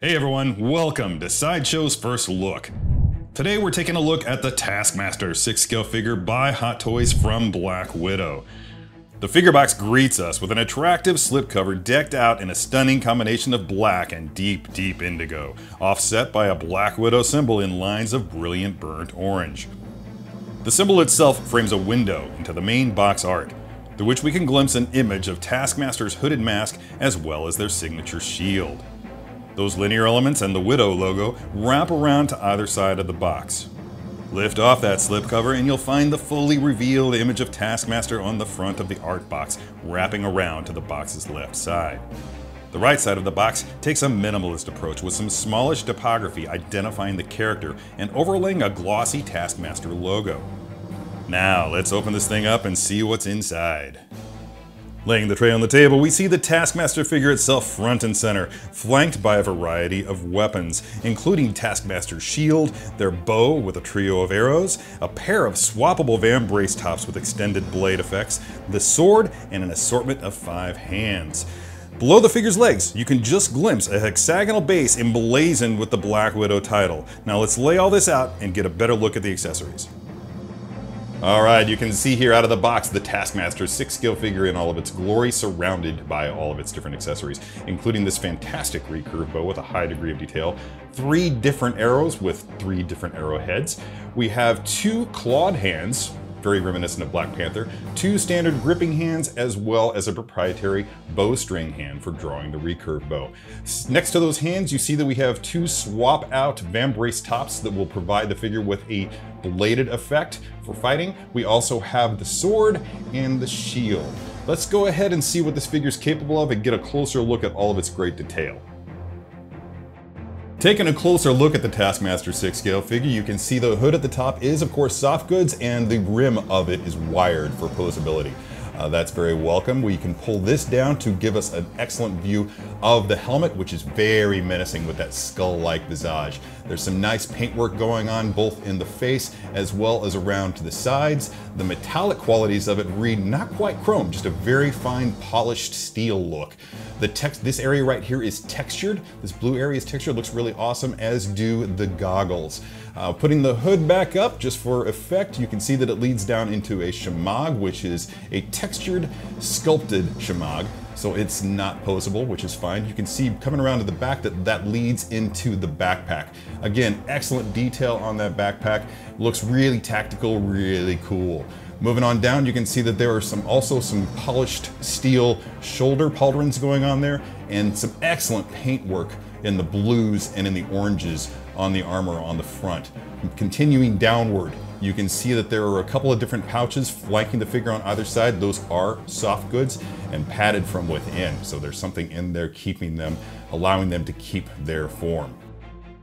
Hey everyone, welcome to Sideshow's First Look. Today we're taking a look at the Taskmaster 6-scale figure by Hot Toys from Black Widow. The figure box greets us with an attractive slipcover decked out in a stunning combination of black and deep indigo, offset by a Black Widow symbol in lines of brilliant burnt orange. The symbol itself frames a window into the main box art, through which we can glimpse an image of Taskmaster's hooded mask as well as their signature shield. Those linear elements and the Widow logo wrap around to either side of the box. Lift off that slipcover and you'll find the fully revealed image of Taskmaster on the front of the art box, wrapping around to the box's left side. The right side of the box takes a minimalist approach with some smallish typography identifying the character and overlaying a glossy Taskmaster logo. Now let's open this thing up and see what's inside. Laying the tray on the table, we see the Taskmaster figure itself front and center, flanked by a variety of weapons, including Taskmaster's shield, their bow with a trio of arrows, a pair of swappable vambrace tops with extended blade effects, the sword, and an assortment of 5 hands. Below the figure's legs, you can just glimpse a hexagonal base emblazoned with the Black Widow title. Now let's lay all this out and get a better look at the accessories. Alright, you can see here out of the box the Taskmaster 6-scale figure in all of its glory, surrounded by all of its different accessories, including this fantastic recurve bow with a high degree of detail, 3 different arrows with 3 different arrowheads. We have 2 clawed hands, very reminiscent of Black Panther, 2 standard gripping hands, as well as a proprietary bowstring hand for drawing the recurve bow. Next to those hands, you see that we have 2 swap-out vambrace tops that will provide the figure with a bladed effect for fighting. We also have the sword and the shield. Let's go ahead and see what this figure is capable of and get a closer look at all of its great detail. Taking a closer look at the Taskmaster 6-scale figure, you can see the hood at the top is of course soft goods and the rim of it is wired for posability. That's very welcome. We can pull this down to give us an excellent view of the helmet, which is very menacing with that skull-like visage. There's some nice paintwork going on both in the face as well as around to the sides. The metallic qualities of it read not quite chrome, just a very fine polished steel look. This area right here is textured. This blue area is textured, looks really awesome, as do the goggles. Putting the hood back up just for effect, you can see that it leads down into a shemagh, which is a textured, sculpted shemagh. So it's not poseable, which is fine. You can see coming around to the back that leads into the backpack. Again, excellent detail on that backpack. Looks really tactical, really cool. Moving on down, you can see that there are also some polished steel shoulder pauldrons going on there, and some excellent paintwork in the blues and in the oranges on the armor on the front. Continuing downward, you can see that there are a couple of different pouches flanking the figure on either side. Those are soft goods and padded from within, so there's something in there keeping them, allowing them to keep their form.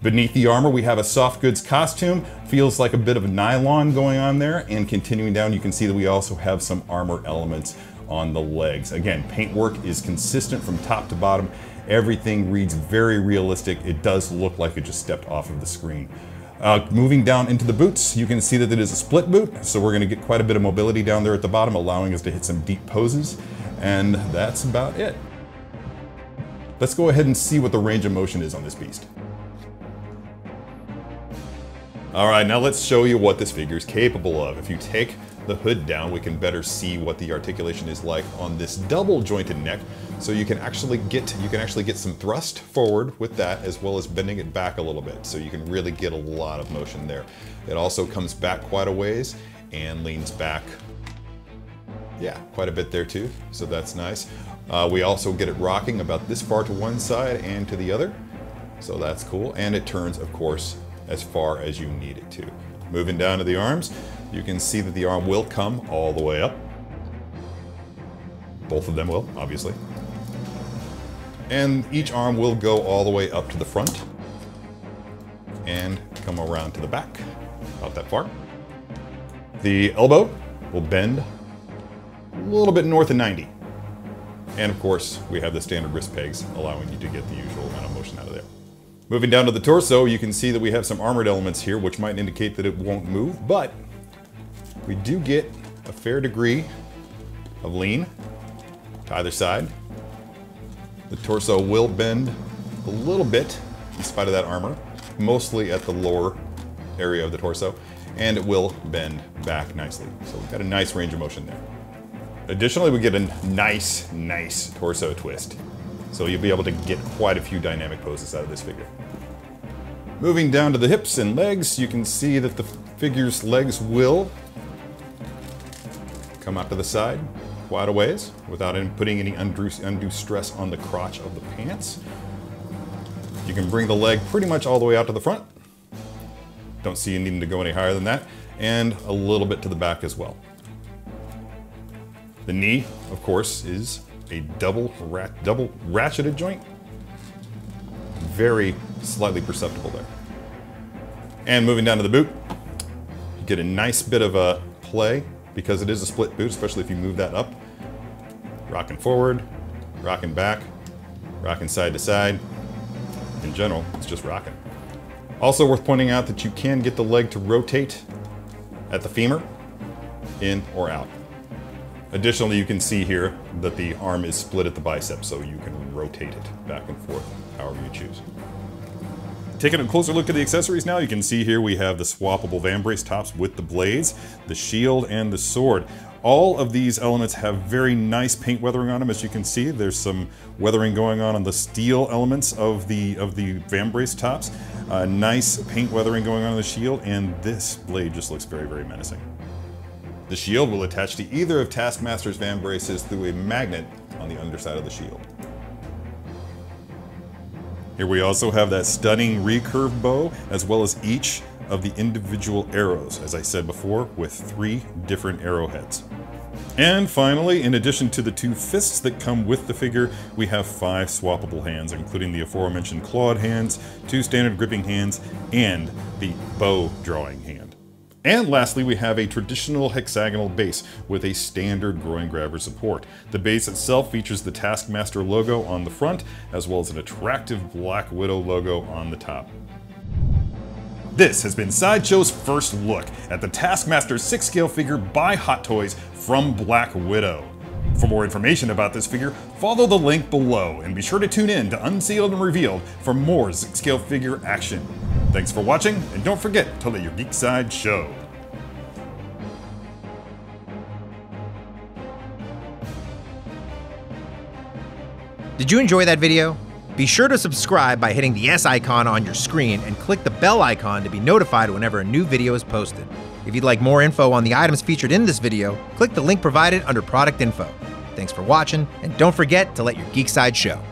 Beneath the armor, we have a soft goods costume. Feels like a bit of nylon going on there. And continuing down, you can see that we also have some armor elements on the legs. Again, paintwork is consistent from top to bottom. Everything reads very realistic. It does look like it just stepped off of the screen. Moving down into the boots, you can see that it is a split boot. So we're gonna get quite a bit of mobility down there at the bottom, allowing us to hit some deep poses. And that's about it. Let's go ahead and see what the range of motion is on this beast. Alright, now let's show you what this figure is capable of. If you take the hood down, we can better see what the articulation is like on this double jointed neck. So you can actually get some thrust forward with that, as well as bending it back a little bit. So you can really get a lot of motion there. It also comes back quite a ways and leans back, yeah, quite a bit there too. So that's nice. We also get it rocking about this far to one side and to the other. So that's cool. And it turns, of course, as far as you need it to. Moving down to the arms, you can see that the arm will come all the way up. Both of them will, obviously. And each arm will go all the way up to the front and come around to the back, about that far. The elbow will bend a little bit north of 90. And of course, we have the standard wrist pegs, allowing you to get the usual amount of motion out of there. Moving down to the torso, you can see that we have some armored elements here, which might indicate that it won't move, but we do get a fair degree of lean to either side. The torso will bend a little bit in spite of that armor, mostly at the lower area of the torso, and it will bend back nicely. So we've got a nice range of motion there. Additionally, we get a nice torso twist. So you'll be able to get quite a few dynamic poses out of this figure. Moving down to the hips and legs, you can see that the figure's legs will come out to the side quite a ways without putting any undue stress on the crotch of the pants. You can bring the leg pretty much all the way out to the front. Don't see you needing to go any higher than that, and a little bit to the back as well. The knee, of course, is a double ratcheted joint. Very slightly perceptible there. And moving down to the boot, you get a nice bit of a play because it is a split boot, especially if you move that up. Rocking forward, rocking back, rocking side to side. In general, it's just rocking. Also worth pointing out that you can get the leg to rotate at the femur, in or out. Additionally, you can see here that the arm is split at the bicep, so you can rotate it back and forth however you choose. Taking a closer look at the accessories now, you can see here we have the swappable vambrace tops with the blades, the shield, and the sword. All of these elements have very nice paint weathering on them. As you can see, there's some weathering going on the steel elements of the vambrace tops. Nice paint weathering going on the shield, and this blade just looks very menacing. The shield will attach to either of Taskmaster's vambraces through a magnet on the underside of the shield. Here we also have that stunning recurve bow, as well as each of the individual arrows, as I said before, with 3 different arrowheads. And finally, in addition to the 2 fists that come with the figure, we have 5 swappable hands, including the aforementioned clawed hands, 2 standard gripping hands, and the bow drawing hand. And lastly, we have a traditional hexagonal base with a standard groin grabber support. The base itself features the Taskmaster logo on the front, as well as an attractive Black Widow logo on the top. This has been Sideshow's first look at the Taskmaster 6-scale figure by Hot Toys from Black Widow. For more information about this figure, follow the link below and be sure to tune in to Unsealed and Revealed for more 6-scale figure action. Thanks for watching, and don't forget to let your geek side show. Did you enjoy that video? Be sure to subscribe by hitting the S icon on your screen and click the bell icon to be notified whenever a new video is posted. If you'd like more info on the items featured in this video, click the link provided under product info. Thanks for watching, and don't forget to let your geek side show.